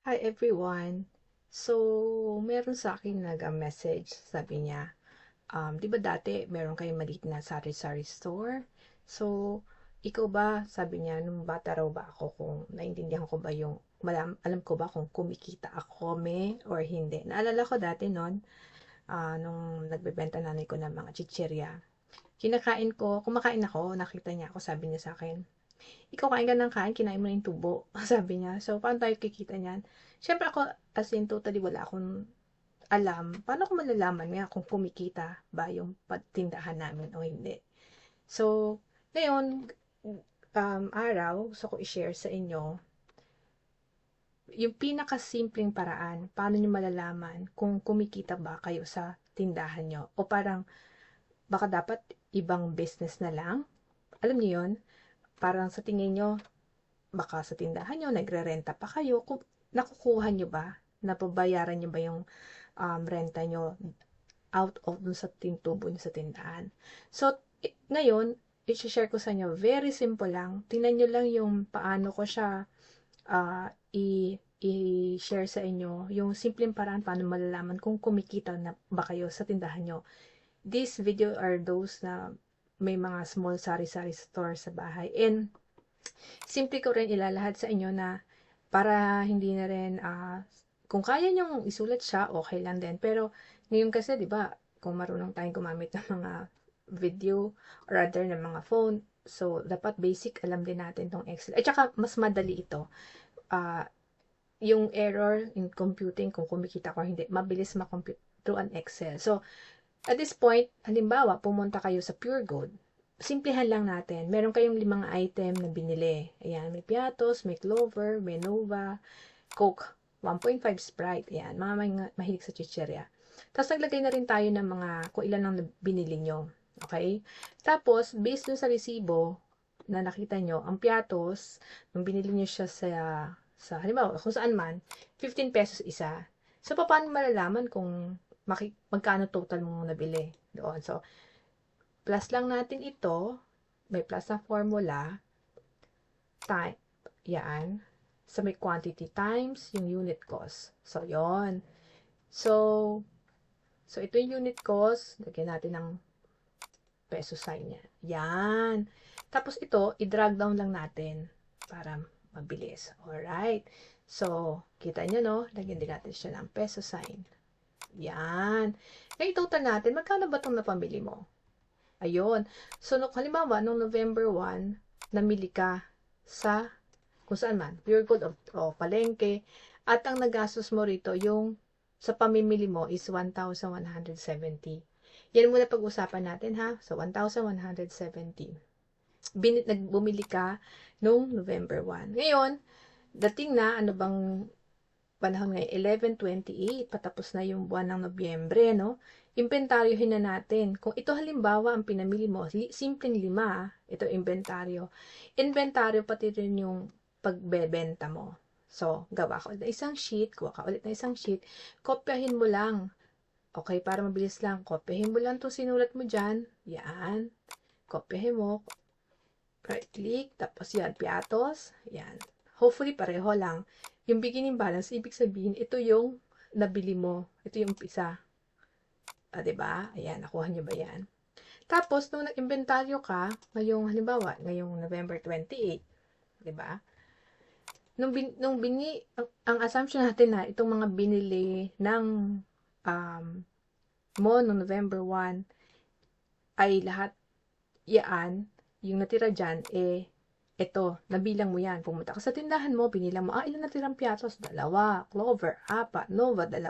Hi everyone. So, meron sa akin nag-message, sabi niya, 'di ba dati meron kayong maliit na sari-sari store? So, ikaw ba, sabi niya, nung bata raw ba ako, kung naintindihan ko ba yung, alam ko ba kung kumikita ako, or hindi. Naalala ko dati noon, nung nagbebenta nanay ko ng mga chichirya, kumakain ako, nakita niya ako, sabi niya sa akin, ikaw kain ka ng kain, kinain mo na yung tubo. Sabi niya. So, paano tayo kikita niyan? Siyempre ako, as in, totally wala akong alam. Paano ko malalaman nga kung kumikita ba yung tindahan namin o hindi? So, ngayon, araw, gusto ko i-share sa inyo yung pinakasimpleng paraan paano nyo malalaman kung kumikita ba kayo sa tindahan nyo. O parang, baka dapat ibang business na lang. Alam niyo yun? Parang sa tingin nyo, baka sa tindahan nyo, nagre-renta pa kayo, kung nakukuha nyo ba, napabayaran nyo ba yung renta nyo out of dun sa tintubo nyo sa tindahan. So, ngayon, i-share ko sa inyo, very simple lang. Tingnan nyo lang yung paano ko siya i-share sa inyo, yung simpleng paraan paano malalaman kung kumikita na ba kayo sa tindahan nyo. This video are those na may mga small sari-sari store sa bahay. And simple ko rin ilalahad sa inyo na para hindi na rin, kung kaya nyong isulat siya, okay lang din. Pero ngayon kasi, di ba, kung marunong tayong gumamit ng mga video or rather ng mga phone, so dapat basic alam din natin tong Excel. At saka mas madali ito. Ah, yung error in computing, kung kumikita ko hindi, mabilis ma-compute through an Excel. So, at this point, halimbawa, pumunta kayo sa Pure Gold. Simplihan lang natin. Meron kayong 5 item na binili. Ayan, may Piatos, may Clover, may Nova, Coke, 1.5 Sprite. Ayan, mga mahilig sa chichirya. Tapos, naglagay na rin tayo ng mga, kung ilan ang binili nyo. Okay? Tapos, based dun sa resibo na nakita nyo, ang Piatos, nung binili nyo siya halimbawa, kung saan man, 15 pesos isa. So, paano malalaman kung magkano total mo nabili doon. So, plus lang natin ito. May plus na formula. Time. Yan. So, may quantity times yung unit cost. So, yon. So, ito yung unit cost. Lagyan natin ng peso sign niya. Yan. Tapos ito, i-drag down lang natin para mabilis. Alright. So, kita nyo, no? Lagyan din natin siya ng peso sign. Yan. Ngayon, total natin, magkano ba itong napamili mo? Ayun. So, halimbawa, nung November 1, namili ka sa, kung saan man, Pure Gold o Palengke, at ang nagastos mo rito, yung sa pamimili mo is 1,170. Yan muna pag-usapan natin, ha? So, 1,170. Bumili ka nung November 1. Ngayon, dating na, ano bang panahon ngayon, 11/28, patapos na yung buwan ng Nobyembre, no? Inventaryohin na natin. Kung ito halimbawa ang pinamili mo, simpleng 5, ito inventaryo. Inventaryo pati rin yung pagbebenta mo. So, gawa ka ulit na isang sheet, kuha ka ulit na isang sheet, kopyahin mo lang. Okay, para mabilis lang, kopyahin mo lang itong sinulat mo dyan. Yan. Kopyahin mo. Right click, tapos yan, piatos. Yan. Hopefully, pareho lang. Yung beginning balance, ibig sabihin, ito yung nabili mo. Ito yung umpisa. Diba? Ayan, nakuha nyo ba yan? Tapos, nung nag-inventaryo ka, halimbawa, ngayong November 28, diba? Ang assumption natin na itong mga binili ng um, mo noong November 1 ay lahat yaan, yung natira dyan, eto, nabilang mo yan. Pumunta ka sa tindahan mo, binilang mo, ilan natirang piatos? 2, Clover, 4, Nova, 2,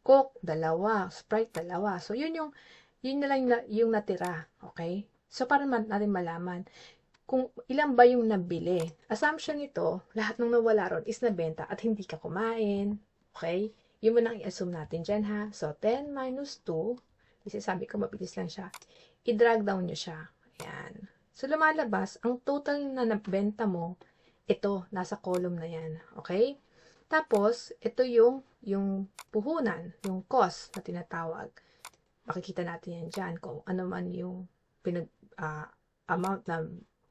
Coke, 2, Sprite, 2. So, yun na lang yung natira. Okay? So, para natin malaman kung ilan ba yung nabili. Assumption nito, lahat ng nawala ron is nabenta at hindi ka kumain. Okay? Yun mo nang i-assume natin dyan, ha? So, 10 minus 2, kasi sabi ko mabilis lang siya, i-drag down nyo siya. Ayan. So, lumalabas, ang total na nabenta mo, ito, nasa column na yan. Okay? Tapos, ito yung puhunan, yung cost na tinatawag. Makikita natin yan dyan kung ano man yung amount na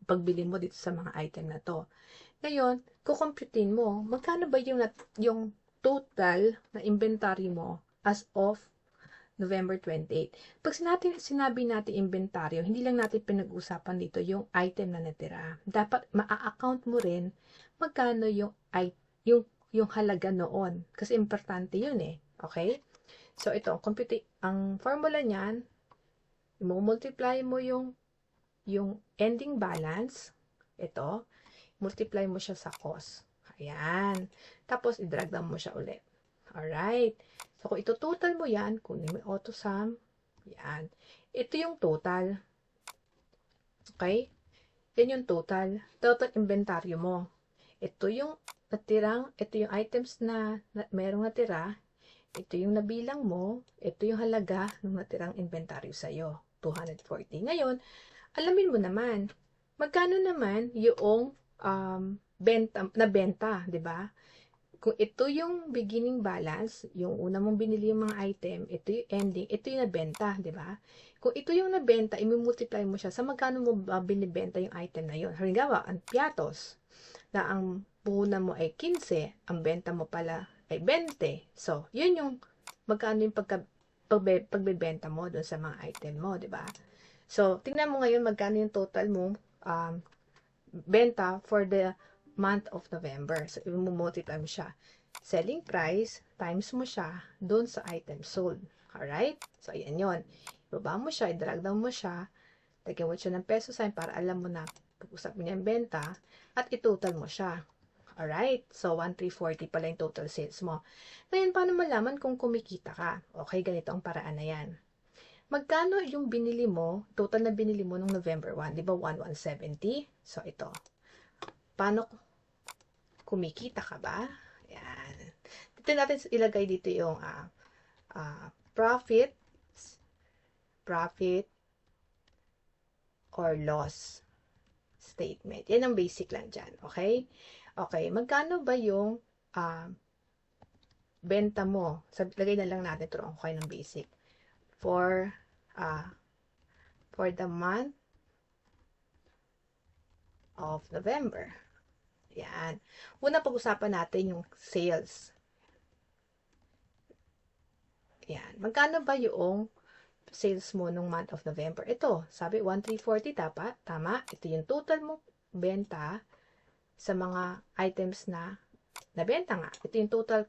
pagbili mo dito sa mga item na to. Ngayon, kukomputin mo, magkano ba yung total na inventory mo as of November 28. Pag sinabi natin inventaryo, hindi lang natin pinag-usapan dito yung item na natira. Dapat maa-account mo rin magkano yung halaga noon. Kasi importante yun eh. Okay? So, ito, ang formula niyan, multiply mo yung ending balance. Ito, multiply mo siya sa cost. Ayan. Tapos, i-drag down mo siya ulit. Alright. So, kung ito-total mo yan, kunin mo yung auto sum. Yan. Ito yung total. Okay? Yan yung total. Total inventaryo mo. Ito yung ito yung items na merong natira. Ito yung nabilang mo. Ito yung halaga ng natirang inventaryo sa'yo. 240. Ngayon, alamin mo naman, magkano naman yung benta, di ba? Kung ito yung beginning balance, yung una mong binili yung mga item, ito yung ending, ito yung nabenta, di ba? Kung ito yung nabenta, i-multiply mo siya sa magkano mo binibenta yung item na yun. Halimbawa, ang piatos, na ang puhunan mo ay 15, ang benta mo pala ay 20. So, yun yung magkano yung pagbebenta mo doon sa mga item mo, di ba? So, tingnan mo ngayon magkano yung total mo benta for the month of November. So, i-multiply mo siya. Selling price times mo siya doon sa item sold. Alright? So, ayan yun. Ibaba mo siya, i-drag down mo siya, lagyan mo siya ng peso sign para alam mo na pag-usap mo niya yung benta, at i-total mo siya. Alright? So, 1,340 pala yung total sales mo. Ngayon, paano malaman kung kumikita ka? Okay, ganito ang paraan na yan. Magkano yung binili mo, total na binili mo nung November 1? Di ba 1,170? So, ito. Paano kumikita ka ba? Yan. Dito natin ilagay dito yung profit or loss statement. Yan ang basic lang dyan. Okay? Okay. Magkano ba yung benta mo? Lagay na lang natin ito. Okay ng basic. For the month of November. Yan. Una, pag-usapan natin yung sales. Yan. Magkano ba yung sales mo nung month of November? Ito, sabi 1,340, tama? Ito yung total mo benta sa mga items na nabenta nga. Ito yung total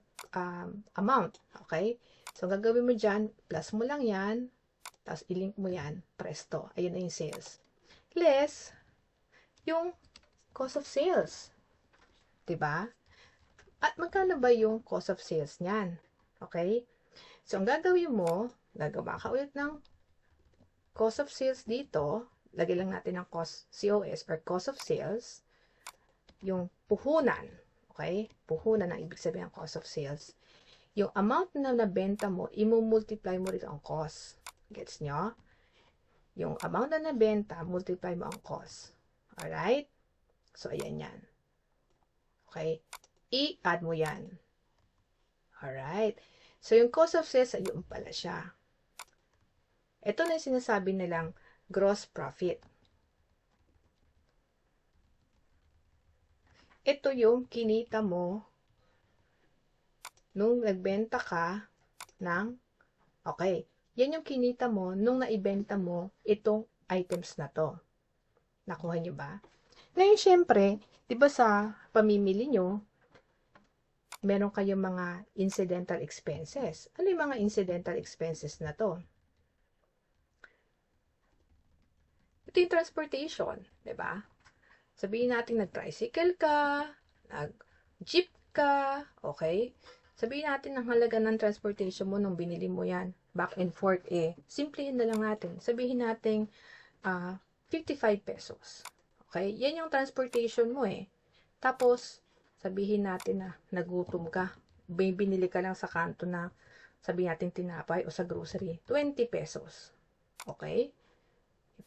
amount. Okay? So, gagawin mo dyan, plus mo lang yan, tapos ilink mo yan, presto. Ayun na yung sales. Less yung cost of sales. Diba? At magkano ba yung cost of sales niyan? Okay? So, ang gagawin mo, gagawa ka ulit ng cost of sales dito. Lagay lang natin ang COS or cost of sales. Yung puhunan. Okay? Puhunan ang ibig sabihin ng cost of sales. Yung amount na nabenta mo, i-multiply mo rito ang cost. Gets nyo? Yung amount na nabenta, multiply mo ang cost. Alright? So, ayan yan. Okay? I-add mo yan. Alright? So, yung cost of sales, ayun pala siya. Ito na yung sinasabi nilang gross profit. Ito yung kinita mo nung nagbenta ka ng, okay, yan yung kinita mo nung naibenta mo itong items na to. Nakuha nyo ba? Ngayon, syempre, di ba sa pamimili nyo, meron kayong mga incidental expenses. Ano yung mga incidental expenses na to? Ito yung transportation, di ba? Sabihin natin nag-tricycle ka, nag-jeep ka, okay? Sabihin natin ang halaga ng transportation mo nung binili mo yan, back and forth simplihin na lang natin. Sabihin natin 55 pesos. Okay? Yan yung transportation mo Tapos, sabihin natin na nagutom ka. Binili ka lang sa kanto na sabihin natin tinapay o sa grocery. 20 pesos. Okay?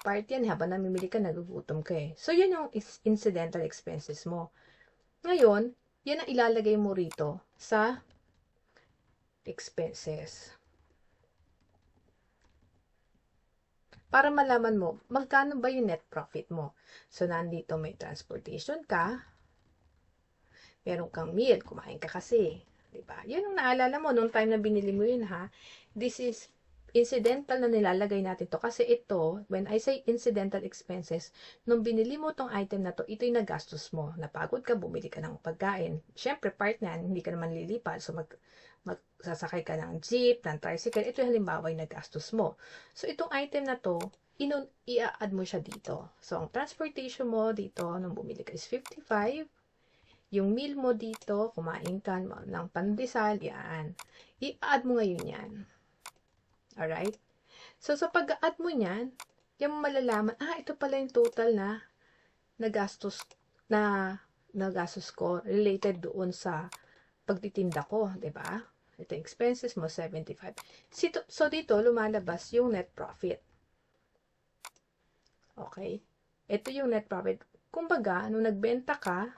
Part yan, habang namimili ka, nagugutom ka So, yan yung incidental expenses mo. Ngayon, yan ang ilalagay mo rito sa expenses. Para malaman mo, magkano ba yung net profit mo. So, nandito may transportation ka. Meron kang meal, kumain ka kasi. Diba? Yun ang naalala mo nung time na binili mo yun, ha? This is incidental na nilalagay natin to. Kasi ito, when I say incidental expenses, nung binili mo tong item na to, ito yung nagastos mo. Napagod ka, bumili ka ng pagkain. Siyempre, part na, hindi ka naman lilipad. So, magsasakay ka ng jeep, ng tricycle. Ito yung halimbawa yung nagastos mo. So, itong item na to, i-add mo siya dito. So, ang transportation mo dito, nung bumili ka is 55. Yung meal mo dito, kumain ka ng pandesal, yan. I-add mo ngayon yan. Alright? So, sa pag-add mo yan, yung malalaman, ito pala yung total na nagastos ko related doon sa pagtitinda ko, 'di ba? Ito expenses mo 75. So dito lumalabas yung net profit. Okay? Ito yung net profit. Kumbaga, nung nagbenta ka,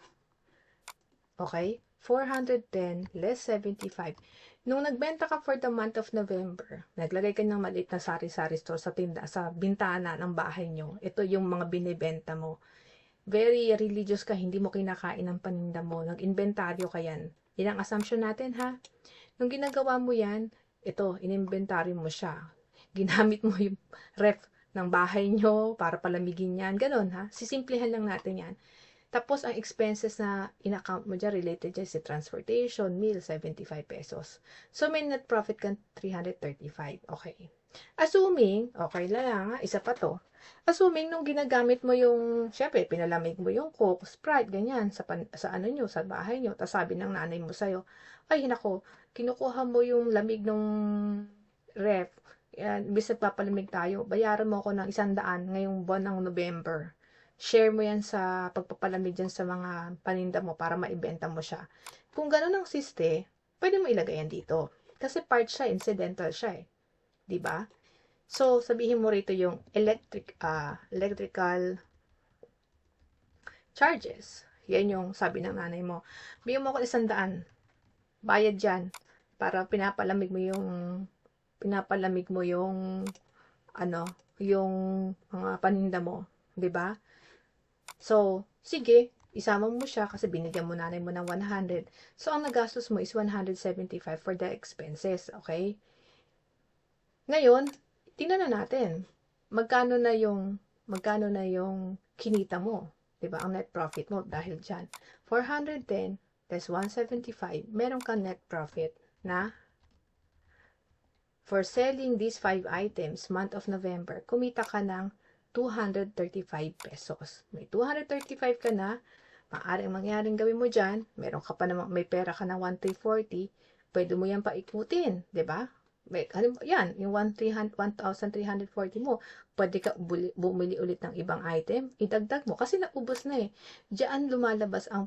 okay, 410 less 75. Nung nagbenta ka for the month of November, naglagay ka ng maliit na sari-sari store sa bintana ng bahay nyo. Ito yung mga binibenta mo. Very religious ka, hindi mo kinakain ang paninda mo. Nag-inventaryo ka yan. Yan ang assumption natin, ha? Nung ginagawa mo yan, ito, in-inventaryo mo siya. Ginamit mo yung ref ng bahay nyo para palamigin yan. Ganon, ha? Sisimplihan lang natin yan. Tapos, ang expenses na in-account mo dyan, related dyan si transportation, meal, 75 pesos. So, may net profit ka 335. Okay. Assuming, okay lang, isa pa to. Assuming, nung ginagamit mo yung, syempre, pinalamig mo yung Coke, Sprite, ganyan, sa ano nyo, sa bahay nyo. Tapos sabi ng nanay mo sa'yo, ay, nako, kinukuha mo yung lamig ng ref. Bis nagpapalamig tayo, bayaran mo ako ng 100 ngayong buwan ng November. Share mo yan sa pagpapalamig dyan sa mga paninda mo para maibenta mo siya. Kung gano'n ang siste, pwede mo ilagay yan dito. Kasi part siya, incidental siya eh. Diba? So, sabihin mo rito yung electrical charges. Yan yung sabi ng nanay mo. Bigyan mo ako 100. Bayad dyan. Para pinapalamig mo yung yung mga paninda mo. Diba? So, sige, isama mo siya kasi binigyan mo nanay mo ng 100. So, ang nagastos mo is 175 for the expenses, okay? Ngayon, tingnan na natin. Magkano na yung kinita mo, 'di ba? Ang net profit mo dahil diyan. 410 less 175, meron kang net profit na for selling these 5 items month of November, kumita ka ng 235 pesos. May 235 ka na, maaaring mangyaring gawin mo dyan, meron ka pa naman, may pera ka ng 1,340, pwede mo yan paikutin, 'di ba? Yan, yung 1,340 mo, pwede ka bumili ulit ng ibang item, idagdag mo, kasi naubos na eh. Diyan lumalabas ang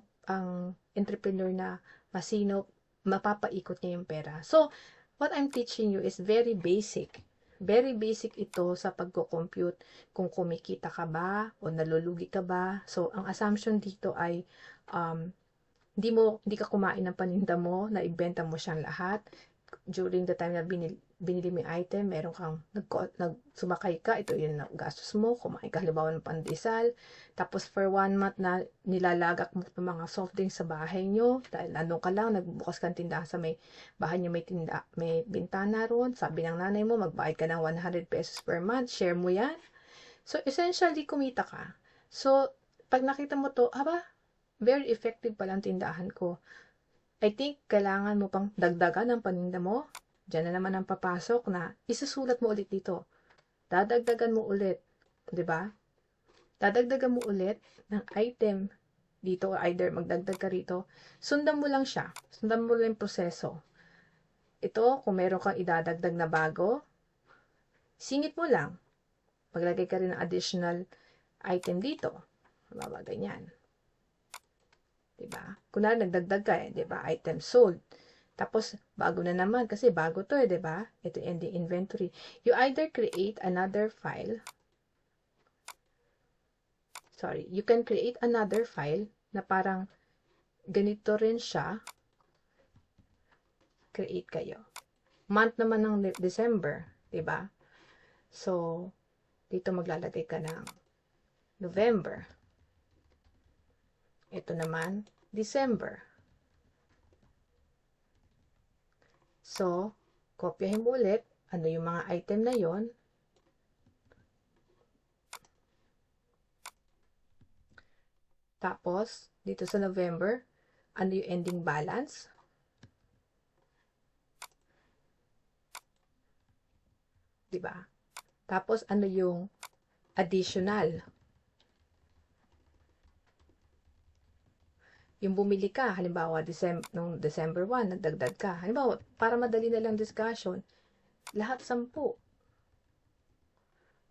entrepreneur na masino, mapapaikot niya yung pera. So, what I'm teaching you is very basic. Very basic ito sa pagko-compute kung kumikita ka ba o nalulugi ka ba. So, ang assumption dito ay hindi ka kumain ng paninda mo, na ibenta mo siyang lahat. During the time na binili mo yung item, meron kang sumakay ka, ito yung gastos mo, kumain ka halimbawa ng pandesal, tapos for 1 month na nilalagak mo ng mga soft drinks sa bahay nyo, dahil ano ka lang, nagbukas kang tindahan sa bahay nyo, may bintana ron, sabi ng nanay mo, magbayad ka ng 100 pesos per month, share mo yan. So, essentially, kumita ka. So, pag nakita mo to, very effective palang tindahan ko. I think, kailangan mo pang dagdagan ang paninda mo. Diyan na naman ang papasok na isusulat mo ulit dito. Dadagdagan mo ulit. 'Di ba? Dadagdagan mo ulit ng item dito, either magdagdag ka rito. Sundan mo lang siya. Sundan mo lang yung proseso. Ito, kung meron kang idadagdag na bago, singit mo lang. Maglagay ka rin ng additional item dito. Mababa, ganyan. Diba? Kunwari nagdagdag ka diba? Item sold. Tapos, bago na naman, kasi bago to diba? Ito ending inventory. You either create another file. Sorry, you can create another file na parang ganito rin siya. Create kayo. Month naman ng December, diba? So, dito maglalagay ka ng November. Ito naman, December. So, kopyahin mo ulit ano yung mga item na yon. Tapos, dito sa November, ano yung ending balance? Diba? Tapos, ano yung additional? Yung bumili ka, halimbawa, nung December 1, nagdagdag ka. Halimbawa, para madali na lang discussion, lahat 10.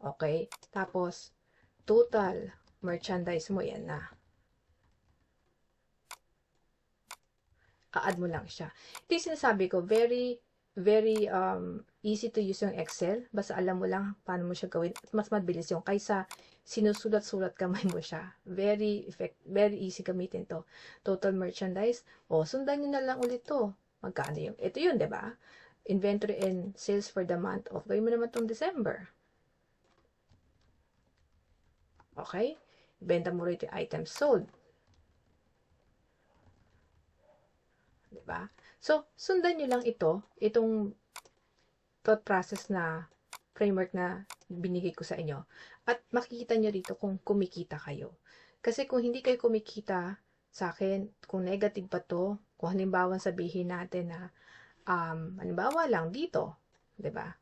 Okay? Tapos, total merchandise mo, yan na. A-add mo lang siya. Ito yung sinasabi ko, very easy to use yung Excel. Basta alam mo lang paano mo siya gawin. Mas mabilis yung kaysa sinusulat-sulat kamay mo siya. Very easy gamitin to. Total merchandise. O, sundan nyo na lang ulit to. Magkano yung, ito yun, diba? Inventory and sales for the month of, gawin mo naman tong December. Okay? Benta mo rito yung items sold. Diba? So, sundan nyo lang itong thought process na framework na binigay ko sa inyo. At makikita nyo rito kung kumikita kayo. Kasi kung hindi kayo kumikita sa akin, kung negative pa to, kung halimbawa sabihin natin na, halimbawa lang dito, diba?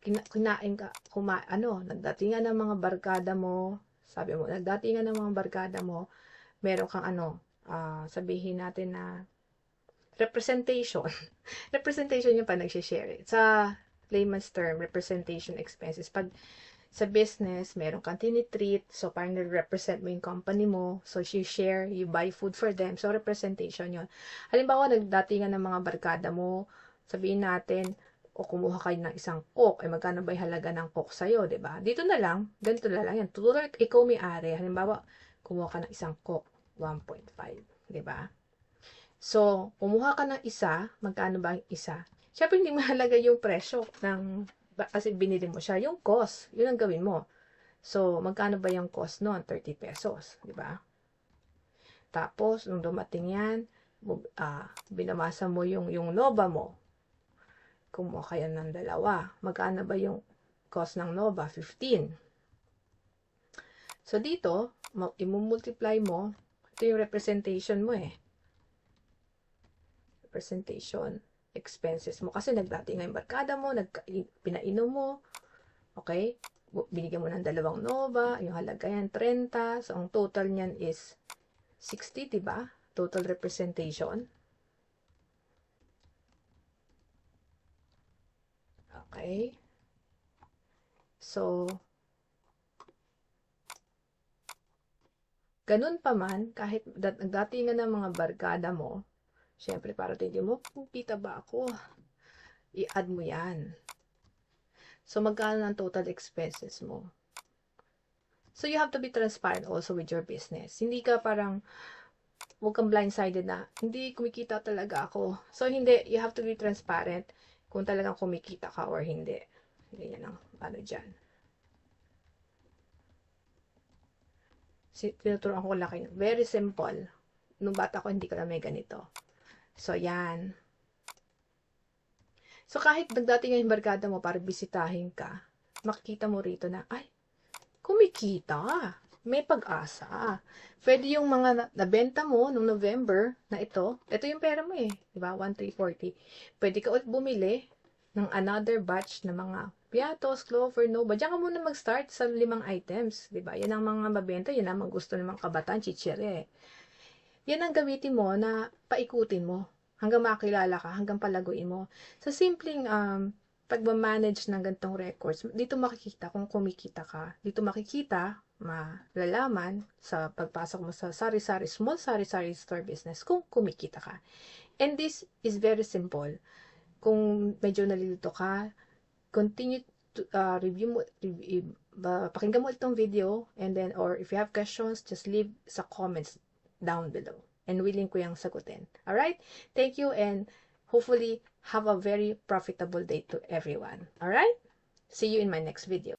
Kinain ka, nagdatingan ng mga barkada mo, sabi mo, nagdatingan ng mga barkada mo, meron kang sabihin natin na, representation. Representation yung pa nagsishare. Sa layman's term, representation expenses. Pag sa business, meron kang tinitreat, so parang nag-represent mo yung company mo, so you share, you buy food for them, so representation yon. Halimbawa, nagdatingan ng mga barkada mo, sabihin natin, o kumuha kayo ng isang coke, ay magkano ba yung halaga ng coke sa'yo, diba? Dito na lang, ganito na lang yan. Tutulad, ikaw may-ari, halimbawa, kumuha ka ng isang coke, 1.5, diba? So, kumuha ka ng isa, magkano ba yung isa? Siyempre, hindi mahalaga yung presyo kasi binili mo siya. Yung cost, yun ang gawin mo. So, magkano ba yung cost noon? 30 pesos, di ba? Tapos, nung dumating yan, binamasa mo yung Nova mo. Kumuha kayo ng 2. Magkano ba yung cost ng Nova? 15. So, dito, i-multiply mo, ito yung representation mo representation expenses mo. Kasi nagdating yung barkada mo, pinainom mo, okay? Binigyan mo ng 2 Nova, yung halaga yan, 30. So, ang total niyan is 60, diba? Total representation. Okay. So, ganun pa man, kahit nagdatingan ng mga barkada mo, syempre, para tingin mo, kita ba ako? I-add mo yan. So, magkano ang total expenses mo? So, you have to be transparent also with your business. Hindi ka parang, huwag kang blindsided na, hindi, kumikita talaga ako. So, hindi, you have to be transparent kung talagang kumikita ka or hindi. Hindi yan ang dyan. Tinuturuan ko lang kayo. Very simple. Nung bata ko, hindi ko na may ganito. So, yan. So, kahit nagdating yung barkada mo para bisitahin ka, makikita mo rito na, ay, kumikita. May pag-asa. Pwede yung mga nabenta mo nung November na ito yung pera mo diba? 1,340. Pwede ka ulit bumili ng another batch na mga piatos, clover, nova. Diyan ka muna mag-start sa 5 items. Diba? Yan ang mga mabenta. Yan ang gusto ng mga kabataan, chichire. Yan ang gamitin mo na paikutin mo hanggang makilala ka, hanggang palaguin mo. Sa simpleng pagmamanage ng gantong records, dito makikita kung kumikita ka. Dito makikita, malalaman sa pagpasok mo sa sari-sari, small sari-sari store business kung kumikita ka. And this is very simple. Kung medyo nalilito ka, continue to pakinggan mo itong video, and then, or if you have questions, just leave sa comments down below. And willing ko yung sagutin. Alright? Thank you, and hopefully have a very profitable day to everyone. Alright? See you in my next video.